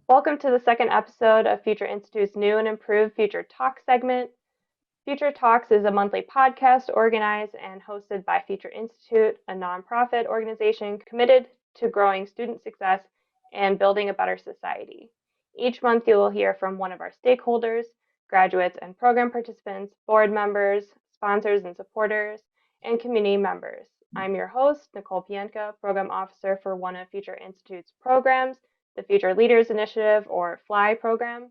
Welcome to the second episode of Future Institute's new and improved Future Talk segment. Future Talks is a monthly podcast organized and hosted by Future Institute, a nonprofit organization committed to growing student success and building a better society. Each month, you will hear from one of our stakeholders, graduates and program participants, board members, sponsors and supporters, and community members. I'm your host, Nichole Pientka, Program Officer for one of Future Institute's programs, the Future Leaders Initiative, or FLI Program.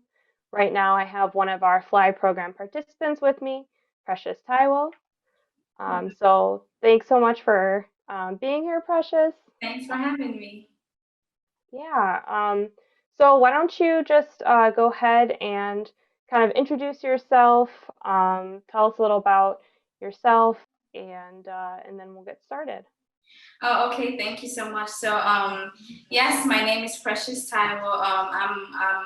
Right now, I have one of our FLI Program participants with me, Precious Taiwo. So thanks so much for being here, Precious. Thanks for having me. Yeah. So why don't you just go ahead and kind of introduce yourself, tell us a little about yourself, and then we'll get started. Oh, okay. Thank you so much. Yes, my name is Precious Taiwo. I'm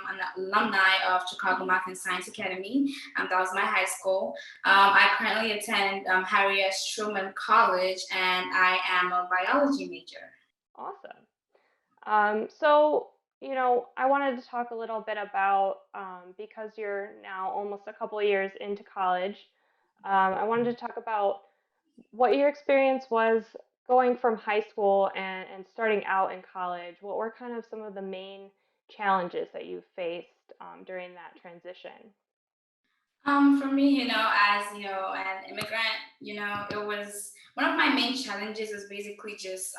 an alumni of Chicago Math and Science Academy. That was my high school. I currently attend Harry S. Truman College, and I am a biology major. Awesome. So, I wanted to talk a little bit about because you're now almost a couple of years into college. I wanted to talk about what your experience was going from high school and starting out in college. What were kind of some of the main challenges that you faced during that transition? For me, as an immigrant, it was one of my main challenges was basically just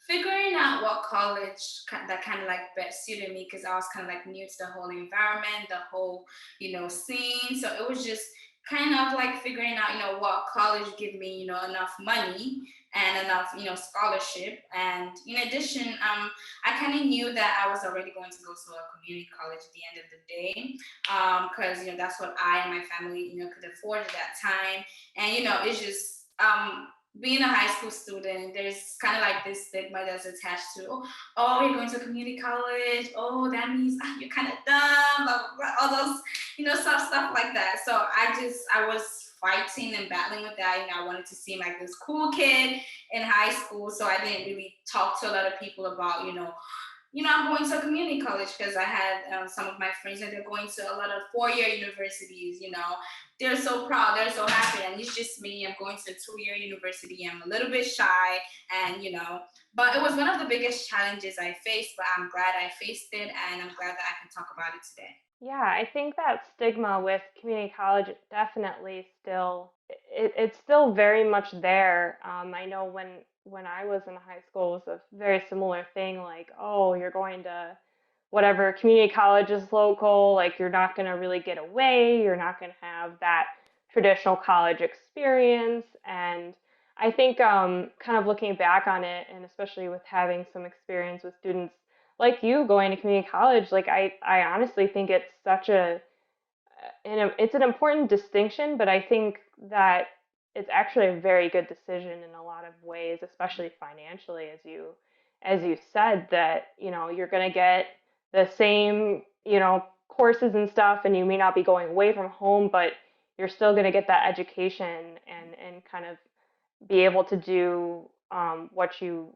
figuring out what college that kind of like best suited me because I was kind of like new to the whole environment, the whole scene. So it was just kind of like figuring out what college would give me enough money and enough scholarship. And in addition, I kind of knew that I was already going to go to a community college at the end of the day because that's what I and my family could afford at that time. And it's just being a high school student, there's kind of like this stigma that's attached to, oh, you're going to a community college. Oh, that means you're kind of dumb, blah, blah, blah, all those, stuff like that. So I was fighting and battling with that. I wanted to seem like this cool kid in high school. So I didn't really talk to a lot of people about, I'm going to a community college because I had some of my friends that they're going to a lot of four-year universities. They're so proud, they're so happy, and it's just me. I'm going to a two-year university. I'm a little bit shy, and but it was one of the biggest challenges I faced. But I'm glad I faced it, and I'm glad that I can talk about it today. Yeah, I think that stigma with community college definitely it's still very much there. I know when I was in high school, it was a very similar thing. Like, oh, you're going to whatever community college is local. Like, you're not going to really get away. You're not going to have that traditional college experience. And I think kind of looking back on it, and especially with having some experience with students like you going to community college, like I honestly think it's such it's an important distinction, but I think that it's actually a very good decision in a lot of ways, especially financially, as you said that, you're going to get the same, courses and stuff, and you may not be going away from home, but you're still going to get that education and kind of be able to do what you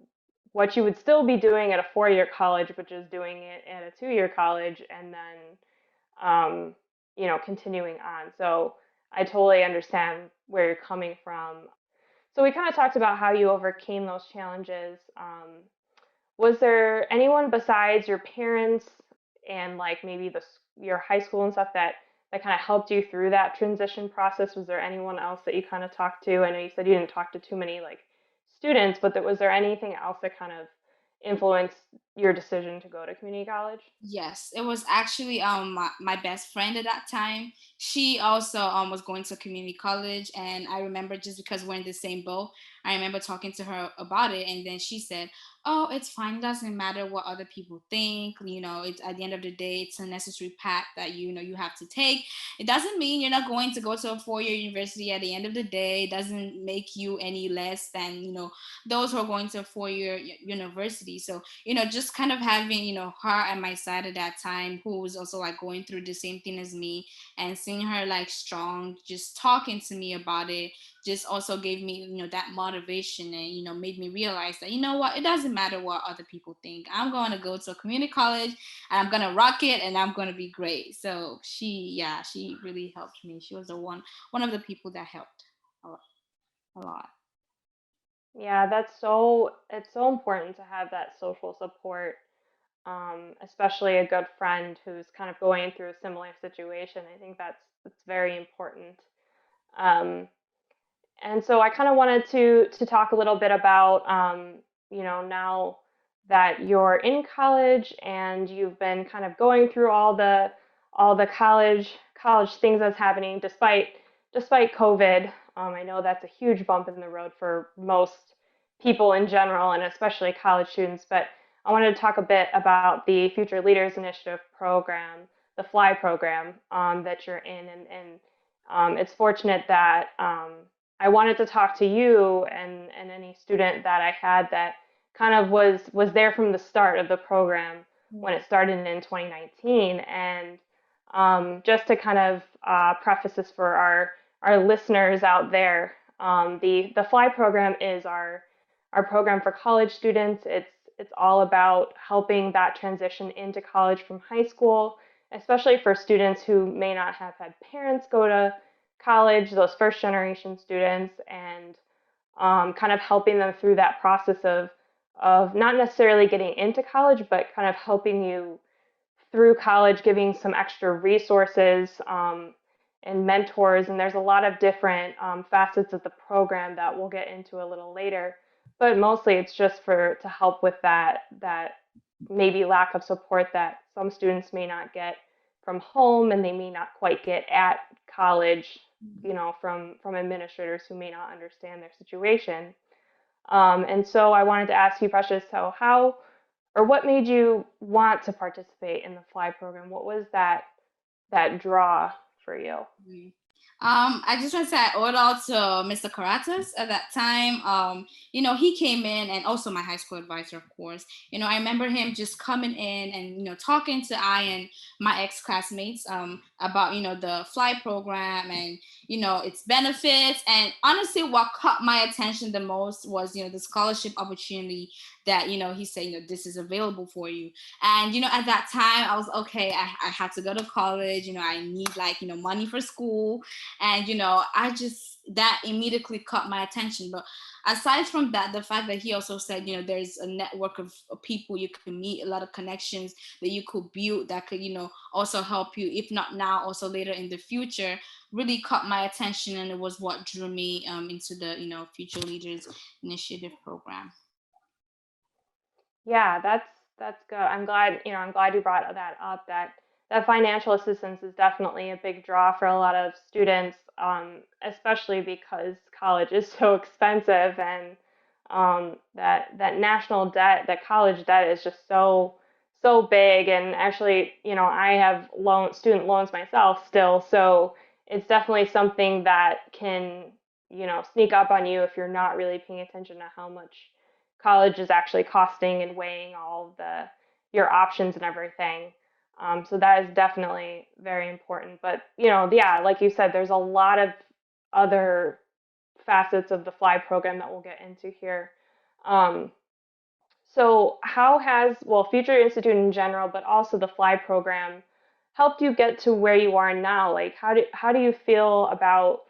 would still be doing at a 4-year college, which is doing it at a 2-year college, and then um, continuing on. So I totally understand where you're coming from. So we kind of talked about how you overcame those challenges. Was there anyone besides your parents and like maybe your high school and stuff that kind of helped you through that transition process? Was there anyone else that you kind of talked to? I know you said you didn't talk to too many like students, but was there anything else that kind of influenced your decision to go to community college? Yes, it was actually my best friend at that time. She also was going to community college, and I remember just because we're in the same boat, I remember talking to her about it, and then she said, "Oh, it's fine. It doesn't matter what other people think. It's at the end of the day, it's a necessary path that you have to take. It doesn't mean you're not going to go to a four-year university at the end of the day. It doesn't make you any less than those who are going to a four-year university. So just just kind of having, her at my side at that time, who was also like going through the same thing as me, and seeing her like strong, just talking to me about it, just also gave me, that motivation, and, made me realize that, what, it doesn't matter what other people think. I'm going to go to a community college and I'm going to rock it and I'm going to be great. So she really helped me. She was the one of the people that helped a lot. A lot. Yeah, it's so important to have that social support, especially a good friend who's kind of going through a similar situation. I think that's very important. Um, And so I kind of wanted to talk a little bit about, now that you're in college and you've been kind of going through all the college things that's happening despite COVID. I know that's a huge bump in the road for most people in general, and especially college students. But I wanted to talk a bit about the Future Leaders Initiative program, the FLI program, that you're in, and it's fortunate that I wanted to talk to you and any student that I had that kind of was there from the start of the program when Yeah. it started in 2019. And just to kind of preface this for our listeners out there, the FLI program is our program for college students. It's all about helping that transition into college from high school, especially for students who may not have had parents go to college, those first generation students, and kind of helping them through that process of not necessarily getting into college, but kind of helping you through college, giving some extra resources and mentors. And there's a lot of different facets of the program that we'll get into a little later. But mostly, it's just for to help with that maybe lack of support that some students may not get from home, and they may not quite get at college, from administrators who may not understand their situation. And so I wanted to ask you, Precious, so how or what made you want to participate in the FLI program? What was that draw for you? Mhm. I just want to say I owed all to Mr. Karatas at that time. He came in, and also my high school advisor, of course. I remember him just coming in and talking to I and my ex classmates about the fly program and its benefits. And honestly, what caught my attention the most was the scholarship opportunity that he said this is available for you. And at that time I was okay. I had to go to college. I need like money for school, and I just that immediately caught my attention. But aside from that, the fact that he also said there's a network of people you can meet, a lot of connections that you could build that could also help you, if not now, also later in the future, really caught my attention, and it was what drew me into the Future Leaders Initiative program. Yeah, that's good. I'm glad you brought that up. That financial assistance is definitely a big draw for a lot of students, especially because college is so expensive, and that national debt, that college debt is just so big. And actually, I have student loans myself still, so it's definitely something that can, sneak up on you if you're not really paying attention to how much college is actually costing and weighing all of the your options and everything. So that is definitely very important. But yeah, like you said, there's a lot of other facets of the FLI program that we'll get into here. Um, so how has Future Institute in general, but also the FLI program, helped you get to where you are now? Like how do you feel about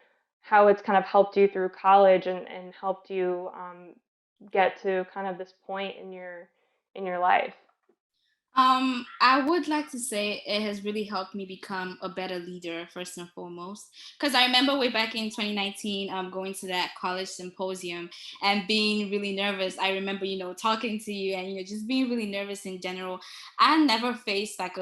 how it's kind of helped you through college and helped you get to kind of this point in your life? I would like to say it has really helped me become a better leader, first and foremost. Because I remember way back in 2019, going to that college symposium and being really nervous. I remember, talking to you and, just being really nervous in general. I never faced like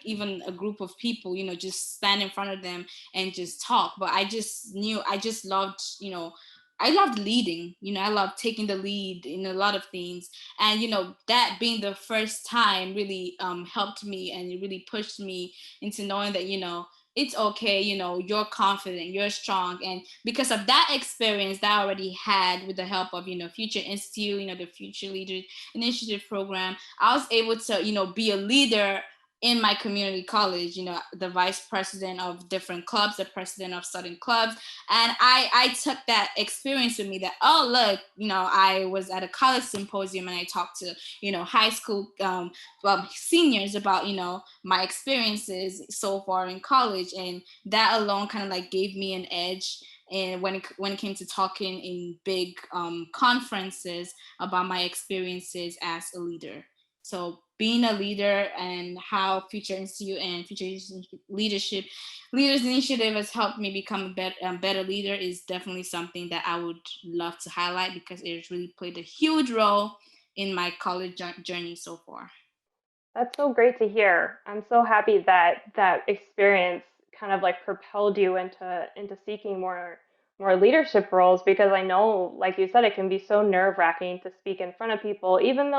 even a group of people, just stand in front of them and just talk. But I just knew, I just loved, I loved leading, I loved taking the lead in a lot of things. And that being the first time really helped me, and it really pushed me into knowing that it's okay, you're confident, you're strong. And because of that experience that I already had with the help of, Future Institute, the Future Leader Initiative program, I was able to, be a leader in my community college, the vice president of different clubs, the president of certain clubs. And I took that experience with me that, oh, look, I was at a college symposium and I talked to, high school seniors about, my experiences so far in college. And that alone kind of like gave me an edge. And when it came to talking in big conferences about my experiences as a leader. So being a leader and how Future Institute and Leadership Leaders Initiative has helped me become better leader is definitely something that I would love to highlight because it has really played a huge role in my college journey so far. That's so great to hear. I'm so happy that that experience kind of like propelled you into seeking more leadership roles, because I know, like you said, it can be so nerve-wracking to speak in front of people, even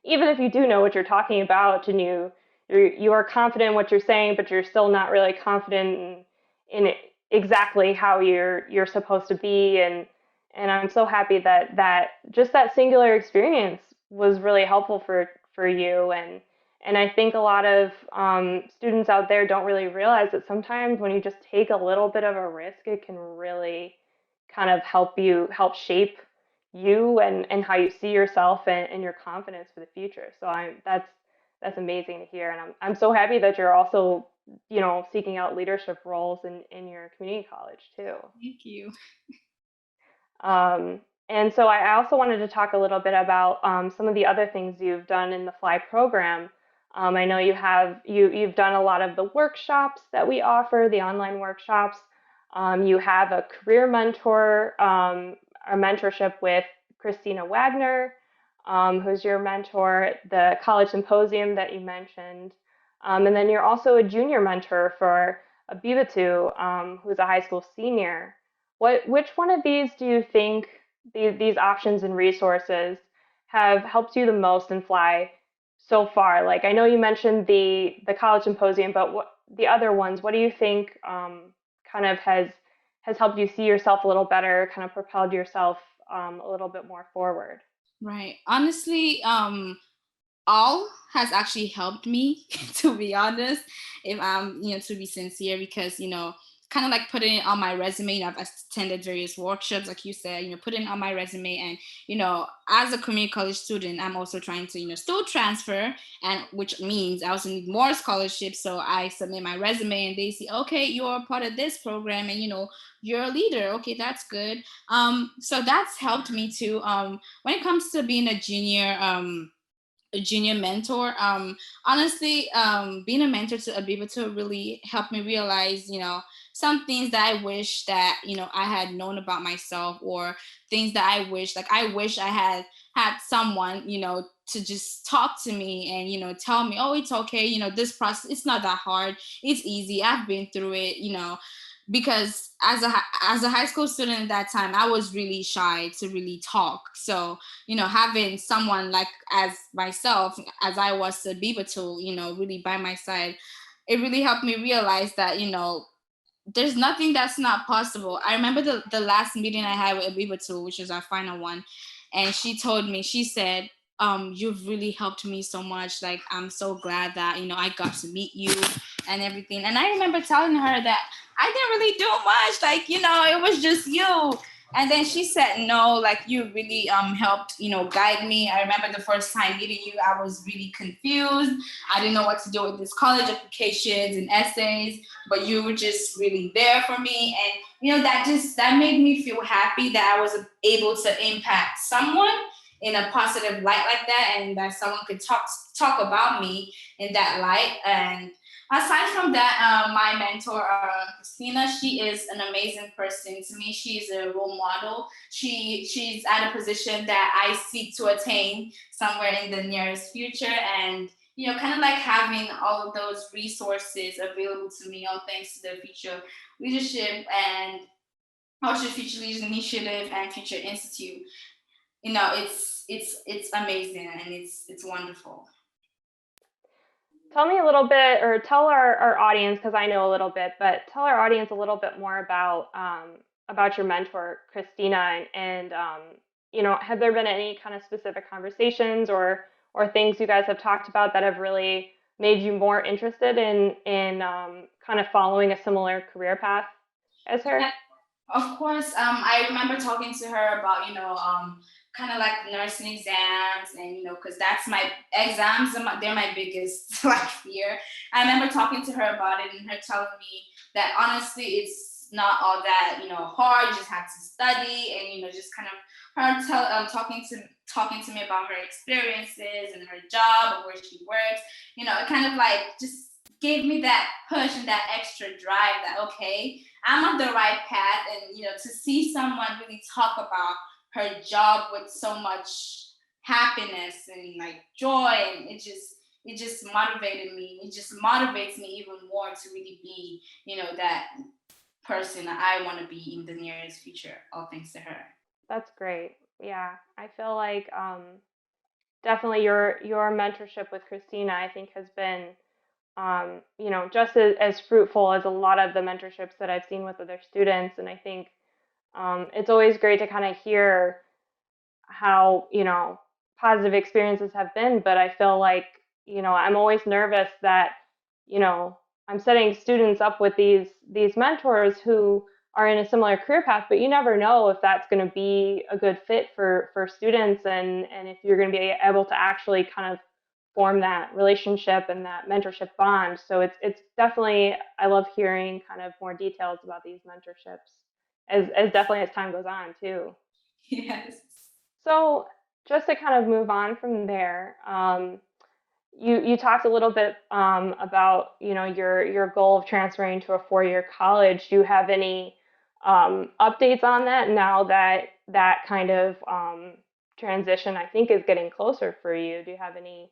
if you do know what you're talking about and you are confident in what you're saying, but you're still not really confident in exactly how you're supposed to be. And I'm so happy that just that singular experience was really helpful for you. And I think a lot of students out there don't really realize that sometimes when you just take a little bit of a risk, it can really kind of help shape you and how you see yourself and your confidence for the future. So that's amazing to hear. And I'm so happy that you're also, seeking out leadership roles in your community college too. Thank you. And so I also wanted to talk a little bit about some of the other things you've done in the FLI program. I know you've done a lot of the workshops that we offer, the online workshops. You have a career mentor, a mentorship with Christina Wagner, who's your mentor, the college symposium that you mentioned, and then you're also a junior mentor for Abibatou, who's a high school senior. Which one of these do you think these options and resources have helped you the most in Fly so far? Like I know you mentioned the college symposium, but what the other ones? What do you think kind of has helped you see yourself a little better, kind of propelled yourself a little bit more forward? Right. Honestly, all has actually helped me to be honest, if I'm, to be sincere, because kind of like putting it on my resume. I've attended various workshops like you said, putting it on my resume. And as a community college student, I'm also trying to still transfer, and which means I also need more scholarships. So I submit my resume and they say, okay, you're a part of this program, and you're a leader. Okay, that's good. So that's helped me too. When it comes to being a junior mentor, honestly, being a mentor to Abibato really helped me realize, some things that I wish that I had known about myself, or things that I wish I had someone, to just talk to me and tell me, oh, it's okay, this process, it's not that hard, it's easy, I've been through it, because as a high school student at that time, I was really shy to really talk. So having someone like as myself, as I was to Biba to really by my side, it really helped me realize that there's nothing that's not possible. I remember the last meeting I had with Abiba too, which was our final one, and she told me, she said, you've really helped me so much. Like, I'm so glad that I got to meet you and everything. And I remember telling her that I didn't really do much. Like, it was just you. And then she said, no, like you really helped, guide me. I remember the first time meeting you, I was really confused. I didn't know what to do with these college applications and essays, but you were just really there for me. And that made me feel happy that I was able to impact someone in a positive light like that, and that someone could talk about me in that light. And aside from that, my mentor, Christina, she is an amazing person to me. She's a role model. She's at a position that I seek to attain somewhere in the nearest future. And kind of like having all of those resources available to me, all thanks to the Future Leadership and also Future Leaders Initiative and Future Institute. It's amazing and it's wonderful. Tell me a little bit, or tell our audience, because I know a little bit, but tell our audience a little bit more about your mentor, Christina, and have there been any kind of specific conversations or things you guys have talked about that have really made you more interested in kind of following a similar career path as her? Of course, I remember talking to her about, kind of like nursing exams, and because that's my exams, they're my biggest like fear. I remember talking to her about it, and her telling me that honestly, it's not all that hard. You just have to study, and just kind of her talking to me about her experiences and her job or where she works. It kind of like just gave me that push and that extra drive that okay, I'm on the right path. And to see someone really talk about her job with so much happiness and like joy, and it just motivated me. It just motivates me even more to really be, that person that I want to be in the nearest future, all thanks to her. That's great. Yeah, I feel like definitely your mentorship with Christina, I think, has been just as fruitful as a lot of the mentorships that I've seen with other students. And I think it's always great to kind of hear how, positive experiences have been. But I feel like, I'm always nervous that, you know, I'm setting students up with these mentors who are in a similar career path, but you never know if that's going to be a good fit for students, and if you're going to be able to actually kind of form that relationship and that mentorship bond. So it's definitely, I love hearing kind of more details about these mentorships as definitely as time goes on too. Yes. So just to kind of move on from there, you talked a little bit about your goal of transferring to a 4-year college. Do you have any updates on that now that that kind of transition I think is getting closer for you? Do you have any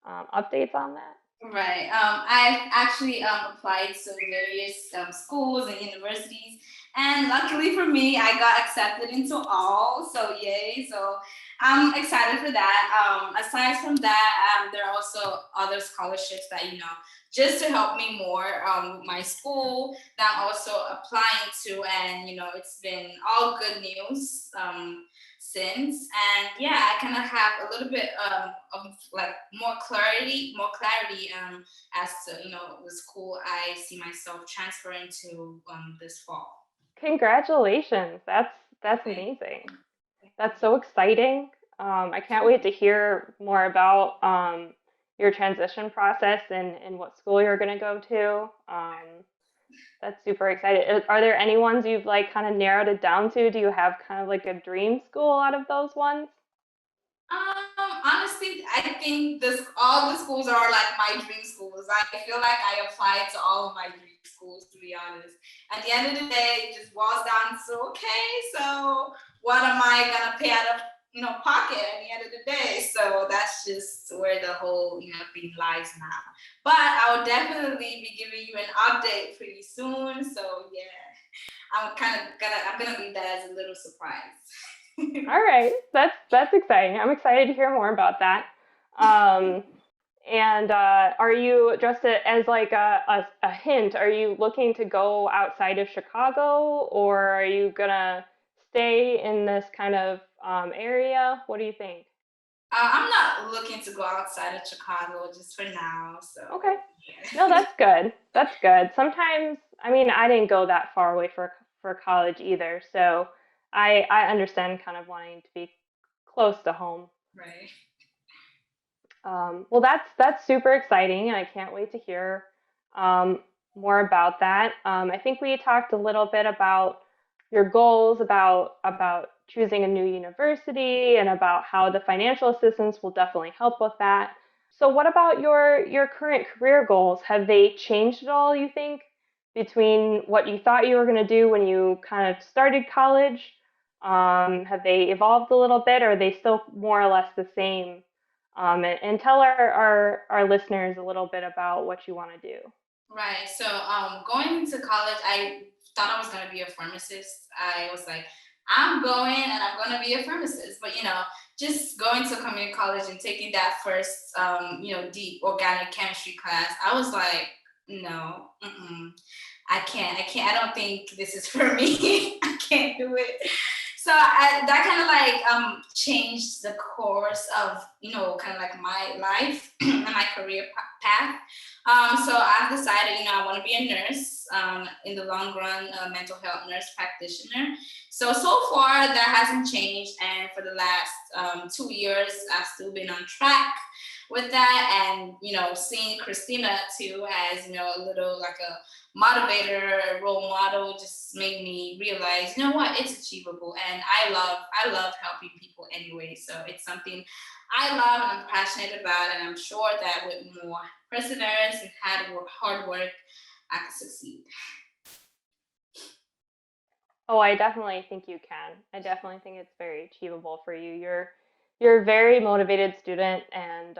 updates on that? Right. I've actually applied to various schools and universities, and luckily for me, I got accepted into all. So yay! So I'm excited for that. Aside from that, there are also other scholarships that just to help me more with my school that I'm also applying to, and it's been all good news. Since, and yeah, I kind of have a little bit of like more clarity as to the school I see myself transferring to this fall. Congratulations. That's Thank amazing. That's you. so exciting. I can't wait to hear more about your transition process and what school you're going to go to. That's super exciting. Are there any ones you've like kind of narrowed it down to? Do you have kind of like a dream school out of those ones? Honestly, I think this all the schools are like my dream schools. I feel like I applied to all of my dream schools, to be honest. At the end of the day, it just boils down to okay, so what am I gonna pay out of pocket at the end of the day? So that's just where the whole thing lies now. But I will definitely be giving you an update pretty soon. So yeah, I'm gonna leave that as a little surprise. All right, that's exciting. I'm excited to hear more about that. Um, and are you just as like a hint? Are you looking to go outside of Chicago, or are you gonna stay in this kind of area? What do you think? I'm not looking to go outside of Chicago just for now. So Okay. No, yeah. that's good. That's good. Sometimes, I mean, I didn't go that far away for college either, so I understand kind of wanting to be close to home. Right. Well, that's super exciting, and I can't wait to hear um, more about that. I think we talked a little bit about your goals, about choosing a new university, and about how the financial assistance will definitely help with that. So, what about your current career goals? Have they changed at all, you think, between what you thought you were going to do when you kind of started college? Have they evolved a little bit, or are they still more or less the same? And tell our listeners a little bit about what you want to do. Right. So, going into college, I thought I was going to be a pharmacist. I was like, I'm going and I'm going to be a pharmacist. But, just going to community college and taking that first, deep organic chemistry class, I was like, no, I don't think this is for me. I can't do it. So that kind of like changed the course of kind of like my life and my career path. So I've decided I want to be a nurse, in the long run, a mental health nurse practitioner. So far that hasn't changed, and for the last 2 years I've still been on track with that. And seeing Christina too as a little like a motivator, a role model, just made me realize, what, it's achievable. And I love helping people anyway. So it's something I love and I'm passionate about, and I'm sure that with more perseverance and hard work, I can succeed. Oh, I definitely think you can. I definitely think it's very achievable for you. You're a very motivated student, and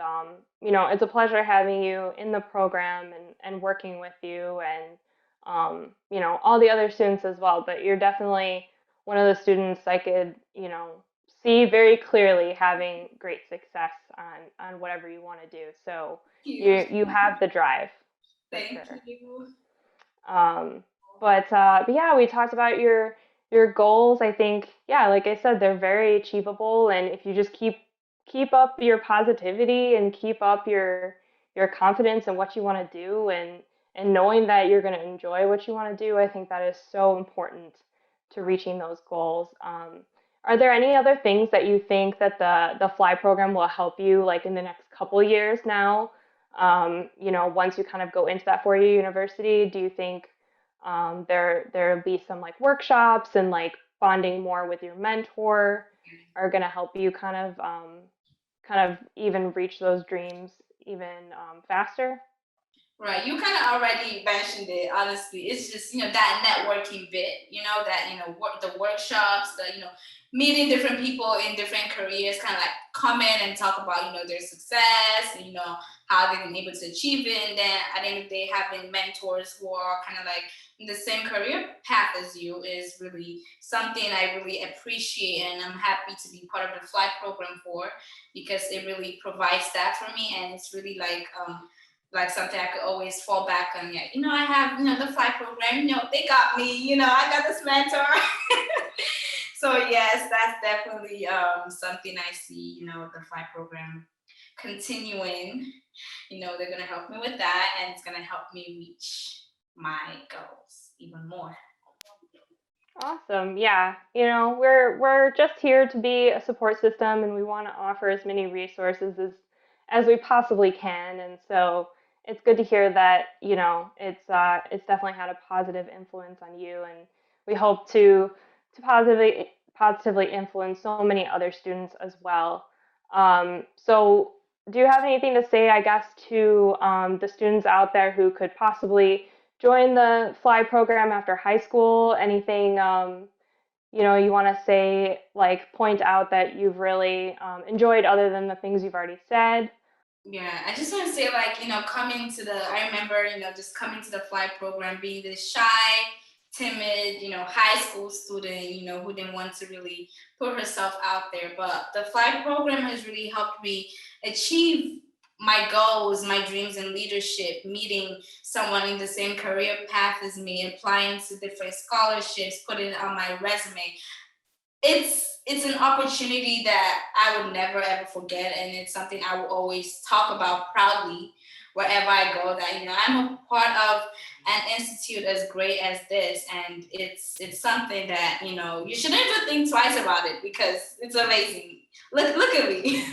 it's a pleasure having you in the program and working with you, and all the other students as well. But you're definitely one of the students I could see very clearly having great success on whatever you want to do. So Thank you have the drive for Thank sure. you. Um, but yeah, we talked about your goals. I think, yeah, like I said, they're very achievable, and if you just keep up your positivity and keep up your confidence in what you want to do, and knowing that you're going to enjoy what you want to do, I think that is so important to reaching those goals. Are there any other things that you think that the FLI program will help you like in the next couple years now? Once you kind of go into that 4 year university, do you think there'll be some like workshops and like bonding more with your mentor are going to help you kind of even reach those dreams even faster? Right, you kind of already mentioned it. Honestly, it's just that networking bit. The workshops, the meeting different people in different careers, kind of like come in and talk about their success, and how they've been able to achieve it, and then at the end of the day, having mentors who are kind of like in the same career path as you is really something I really appreciate, and I'm happy to be part of the flight program for, because it really provides that for me, and it's really like something I could always fall back on. Yeah, I have the flight program. They got me. I got this mentor. So yes, that's definitely something I see. The flight program continuing. They're gonna help me with that, and it's gonna help me reach my goals even more. Awesome. Yeah. We're just here to be a support system, and we want to offer as many resources as we possibly can. And so it's good to hear that, it's definitely had a positive influence on you, and we hope to positively influence so many other students as well. So do you have anything to say, I guess, to the students out there who could possibly join the FLI program after high school? Anything you want to say, like point out that you've really enjoyed other than the things you've already said? Yeah, I just want to say, like, coming to I remember, just coming to the flight program, being this shy, timid, high school student, who didn't want to really put herself out there. But the flight program has really helped me achieve my goals, my dreams in leadership, meeting someone in the same career path as me, applying to different scholarships, putting it on my resume. It's an opportunity that I would never ever forget, and it's something I will always talk about proudly wherever I go. That I'm a part of an institute as great as this, and it's something that you shouldn't even think twice about it, because it's amazing. Look at me.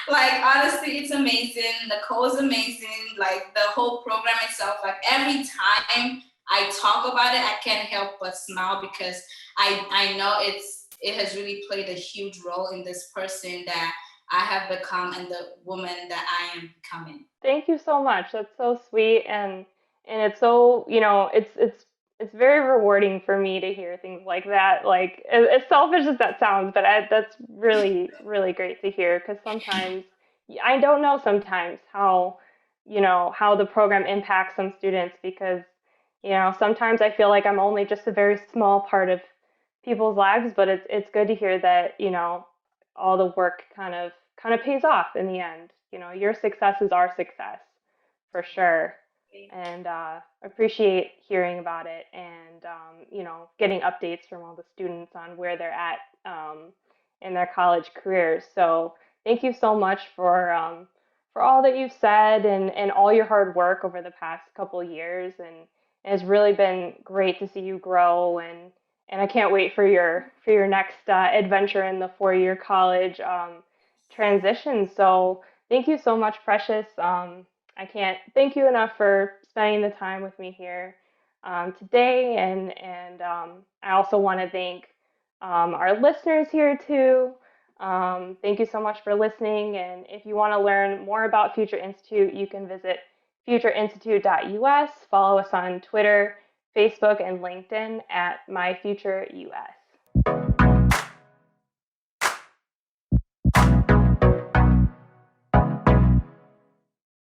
Like, honestly, it's amazing. The code is amazing. Like, the whole program itself. Like, every time I talk about it, I can't help but smile, because I know it has really played a huge role in this person that I have become, and the woman that I am becoming. Thank you so much. That's so sweet, and it's so, it's very rewarding for me to hear things like that. Like as selfish as that sounds, but that's really really great to hear, because sometimes I don't know sometimes how the program impacts some students, because sometimes I feel like I'm only just a very small part of people's lives, but it's good to hear that all the work kind of pays off in the end. You know, your success is our success for sure. And appreciate hearing about it and you know, getting updates from all the students on where they're at in their college careers. So thank you so much for all that you've said and all your hard work over the past couple of years. And it's really been great to see you grow and I can't wait for your next adventure in the 4 year college transition. So thank you so much, Precious. I can't thank you enough for spending the time with me here today, and I also want to thank our listeners here too. Thank you so much for listening. And if you want to learn more about Future Institute, you can visit futureinstitute.us. Follow us on Twitter, Facebook, and LinkedIn at MyFutureUS.